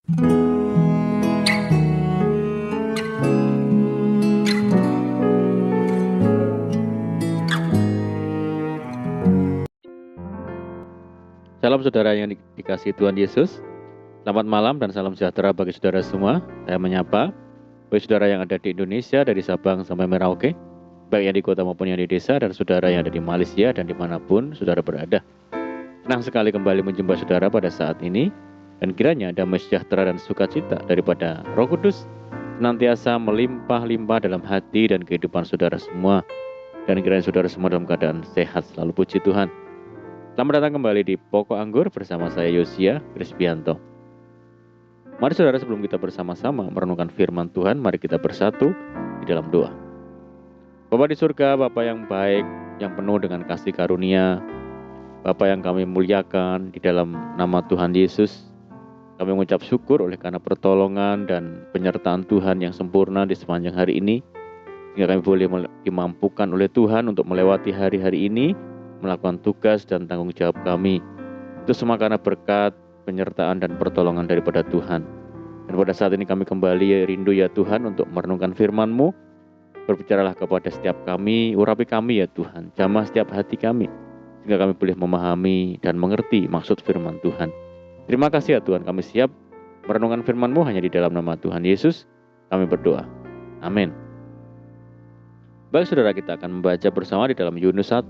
Salam saudara yang dikasihi Tuhan Yesus. Selamat malam dan salam sejahtera bagi saudara semua. Saya menyapa bagi saudara yang ada di Indonesia dari Sabang sampai Merauke, baik yang di kota maupun yang di desa, dan saudara yang ada di Malaysia dan dimanapun saudara berada. Senang sekali kembali menjumpa saudara pada saat ini, dan kiranya damai sejahtera dan sukacita daripada Roh Kudus senantiasa melimpah-limpah dalam hati dan kehidupan saudara semua, dan kiranya saudara semua dalam keadaan sehat selalu. Puji Tuhan. Selamat datang kembali di Pokok Anggur bersama saya Yosia Krispianto. Mari saudara, sebelum kita bersama-sama merenungkan firman Tuhan, mari kita bersatu di dalam doa. Bapa di surga, Bapa yang baik, yang penuh dengan kasih karunia, Bapa yang kami muliakan di dalam nama Tuhan Yesus, kami mengucap syukur oleh karena pertolongan dan penyertaan Tuhan yang sempurna di sepanjang hari ini, sehingga kami boleh dimampukan oleh Tuhan untuk melewati hari-hari ini, melakukan tugas dan tanggung jawab kami. Itu semua karena berkat, penyertaan dan pertolongan daripada Tuhan. Dan pada saat ini kami kembali rindu ya Tuhan untuk merenungkan firman-Mu. Berbicaralah kepada setiap kami, urapi kami ya Tuhan, jamah setiap hati kami, sehingga kami boleh memahami dan mengerti maksud firman Tuhan. Terima kasih ya Tuhan, kami siap merenungkan firman-Mu hanya di dalam nama Tuhan Yesus. Kami berdoa. Amin. Baik saudara, kita akan membaca bersama di dalam Yunus 1,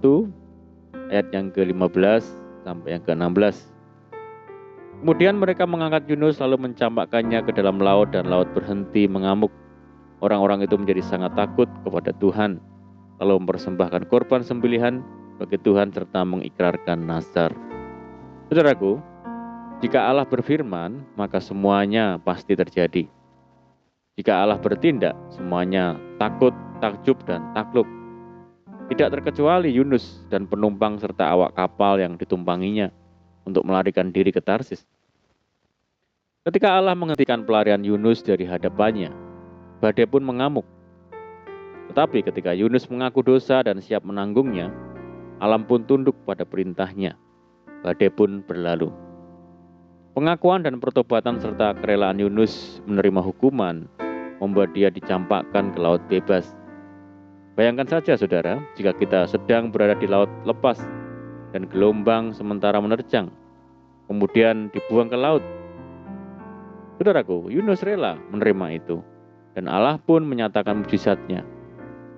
ayat yang ke-15 sampai yang ke-16. Kemudian mereka mengangkat Yunus lalu mencampakkannya ke dalam laut, dan laut berhenti mengamuk. Orang-orang itu menjadi sangat takut kepada Tuhan, lalu mempersembahkan korban sembelihan bagi Tuhan serta mengikrarkan nazar. Saudaraku, jika Allah berfirman, maka semuanya pasti terjadi. Jika Allah bertindak, semuanya takut, takjub, dan takluk. Tidak terkecuali Yunus dan penumpang serta awak kapal yang ditumpanginya untuk melarikan diri ke Tarsis. Ketika Allah menghentikan pelarian Yunus dari hadapannya, badai pun mengamuk. Tetapi ketika Yunus mengaku dosa dan siap menanggungnya, alam pun tunduk pada perintahnya. Badai pun berlalu. Pengakuan dan pertobatan serta kerelaan Yunus menerima hukuman membuat dia dicampakkan ke laut bebas. Bayangkan saja saudara, jika kita sedang berada di laut lepas dan gelombang sementara menerjang, kemudian dibuang ke laut. Saudaraku, Yunus rela menerima itu, dan Allah pun menyatakan mujizatnya,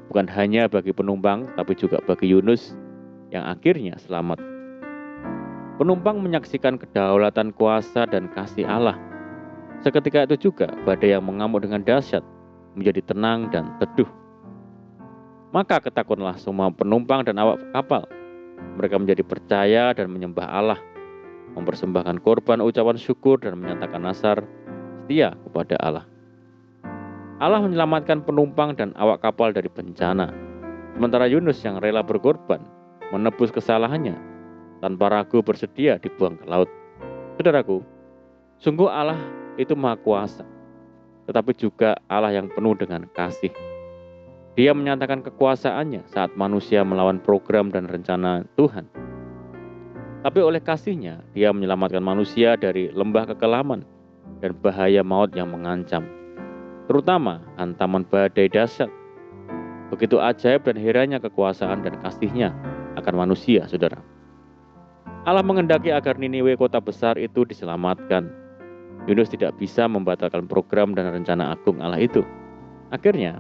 bukan hanya bagi penumpang, tapi juga bagi Yunus yang akhirnya selamat. Penumpang menyaksikan kedaulatan kuasa dan kasih Allah. Seketika itu juga badai yang mengamuk dengan dahsyat menjadi tenang dan teduh. Maka ketakutanlah semua penumpang dan awak kapal. Mereka menjadi percaya dan menyembah Allah, mempersembahkan korban ucapan syukur dan menyatakan nazar setia kepada Allah. Allah menyelamatkan penumpang dan awak kapal dari bencana, sementara Yunus yang rela berkorban menebus kesalahannya, tanpa ragu bersedia dibuang ke laut. Saudaraku, sungguh Allah itu Maha Kuasa, tetapi juga Allah yang penuh dengan kasih. Dia menyatakan kekuasaannya saat manusia melawan program dan rencana Tuhan. Tapi oleh kasihnya, dia menyelamatkan manusia dari lembah kekelaman dan bahaya maut yang mengancam, terutama hantaman badai dahsyat. Begitu ajaib dan herannya kekuasaan dan kasihnya akan manusia, saudara. Allah menghendaki agar Niniwe, kota besar itu, diselamatkan. Yunus tidak bisa membatalkan program dan rencana agung Allah itu. Akhirnya,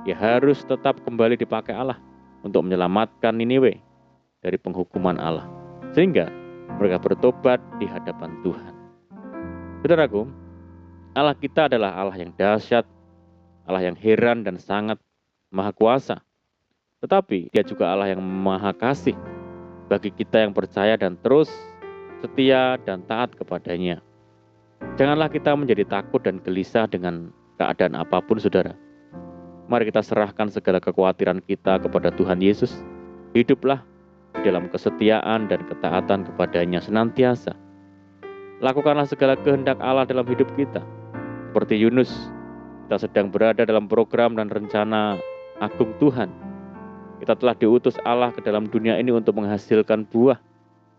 dia harus tetap kembali dipakai Allah untuk menyelamatkan Niniwe dari penghukuman Allah, sehingga mereka bertobat di hadapan Tuhan. Saudaraku, Allah kita adalah Allah yang dahsyat, Allah yang heran dan sangat maha kuasa. Tetapi Dia juga Allah yang maha kasih bagi kita yang percaya dan terus setia dan taat kepadanya. Janganlah kita menjadi takut dan gelisah dengan keadaan apapun, saudara. Mari kita serahkan segala kekhawatiran kita kepada Tuhan Yesus. Hiduplah di dalam kesetiaan dan ketaatan kepadanya senantiasa. Lakukanlah segala kehendak Allah dalam hidup kita. Seperti Yunus, kita sedang berada dalam program dan rencana agung Tuhan. Kita telah diutus Allah ke dalam dunia ini untuk menghasilkan buah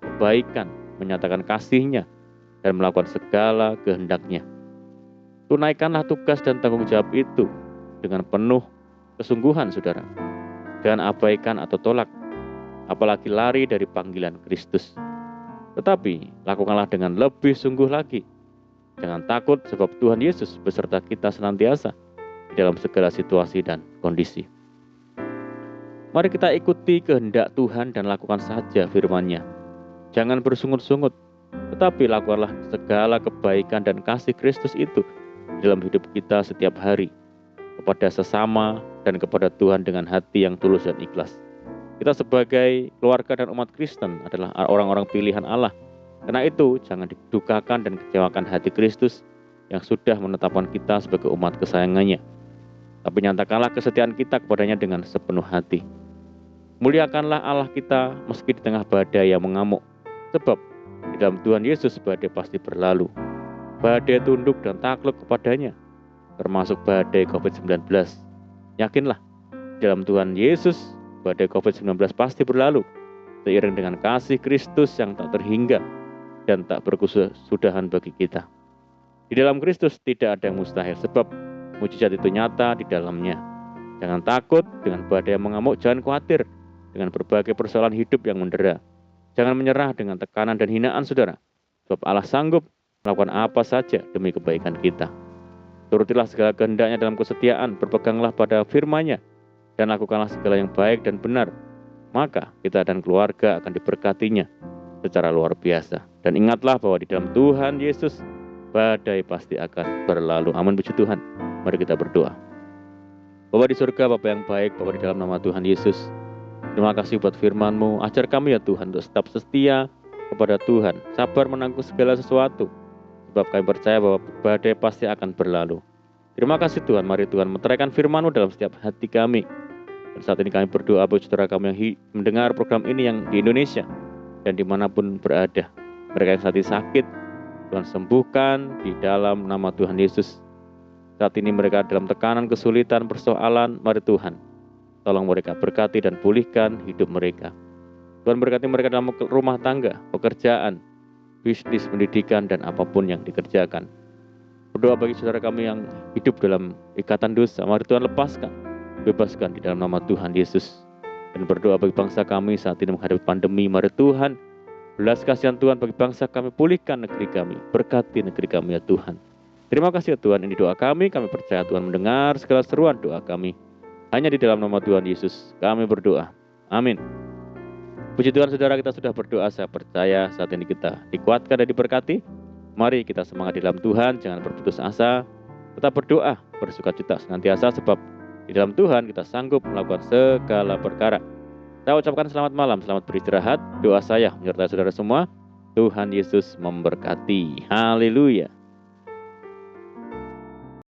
kebaikan, menyatakan kasih-Nya, dan melakukan segala kehendak-Nya. Tunaikanlah tugas dan tanggung jawab itu dengan penuh kesungguhan, saudara. Jangan abaikan atau tolak, apalagi lari dari panggilan Kristus. Tetapi lakukanlah dengan lebih sungguh lagi. Jangan takut, sebab Tuhan Yesus beserta kita senantiasa di dalam segala situasi dan kondisi. Mari kita ikuti kehendak Tuhan dan lakukan saja firman-Nya. Jangan bersungut-sungut, tetapi lakukanlah segala kebaikan dan kasih Kristus itu dalam hidup kita setiap hari, kepada sesama dan kepada Tuhan dengan hati yang tulus dan ikhlas. Kita sebagai keluarga dan umat Kristen adalah orang-orang pilihan Allah. Karena itu, jangan didukakan dan kecewakan hati Kristus yang sudah menetapkan kita sebagai umat kesayangannya. Tapi nyatakanlah kesetiaan kita kepadanya dengan sepenuh hati. Muliakanlah Allah kita meski di tengah badai yang mengamuk. Sebab di dalam Tuhan Yesus badai pasti berlalu. Badai tunduk dan takluk kepadanya, termasuk badai COVID-19. Yakinlah, di dalam Tuhan Yesus badai COVID-19 pasti berlalu, seiring dengan kasih Kristus yang tak terhingga dan tak berkesudahan bagi kita. Di dalam Kristus tidak ada yang mustahil, sebab mujizat itu nyata di dalamnya. Jangan takut dengan badai yang mengamuk, jangan khawatir dengan berbagai persoalan hidup yang mendera. Jangan menyerah dengan tekanan dan hinaan, saudara, sebab Allah sanggup melakukan apa saja demi kebaikan kita. Turutilah segala kehendaknya dalam kesetiaan, berpeganglah pada firman-Nya, dan lakukanlah segala yang baik dan benar. Maka kita dan keluarga akan diberkatinya secara luar biasa. Dan ingatlah bahwa di dalam Tuhan Yesus badai pasti akan berlalu. Amin, puji Tuhan. Mari kita berdoa. Bapa di surga, Bapa yang baik, Bapa di dalam nama Tuhan Yesus, terima kasih buat firman-Mu. Ajar kami ya Tuhan untuk tetap setia kepada Tuhan, sabar menanggung segala sesuatu, sebab kami percaya bahwa badai pasti akan berlalu. Terima kasih Tuhan. Mari Tuhan meteraikan firman-Mu dalam setiap hati kami. Dan saat ini kami berdoa buat saudara kami yang mendengar program ini yang di Indonesia dan dimanapun berada. Mereka yang saat ini sakit, Tuhan sembuhkan di dalam nama Tuhan Yesus. Saat ini mereka dalam tekanan, kesulitan, persoalan, mari Tuhan tolong mereka, berkati dan pulihkan hidup mereka. Tuhan berkati mereka dalam rumah tangga, pekerjaan, bisnis, pendidikan, dan apapun yang dikerjakan. Berdoa bagi saudara kami yang hidup dalam ikatan dosa, mari Tuhan lepaskan, bebaskan di dalam nama Tuhan Yesus. Dan berdoa bagi bangsa kami saat ini menghadapi pandemi, mari Tuhan belas kasihan Tuhan bagi bangsa kami, pulihkan negeri kami, berkati negeri kami ya Tuhan. Terima kasih ya Tuhan, ini doa kami percaya Tuhan mendengar segala seruan doa kami. Hanya di dalam nama Tuhan Yesus kami berdoa. Amin. Puji Tuhan, saudara, kita sudah berdoa. Saya percaya saat ini kita dikuatkan dan diberkati. Mari kita semangat di dalam Tuhan, jangan berputus asa. Tetap berdoa, bersukacita senantiasa, sebab di dalam Tuhan kita sanggup melakukan segala perkara. Saya ucapkan selamat malam, selamat beristirahat. Doa saya menyertai saudara semua. Tuhan Yesus memberkati. Haleluya.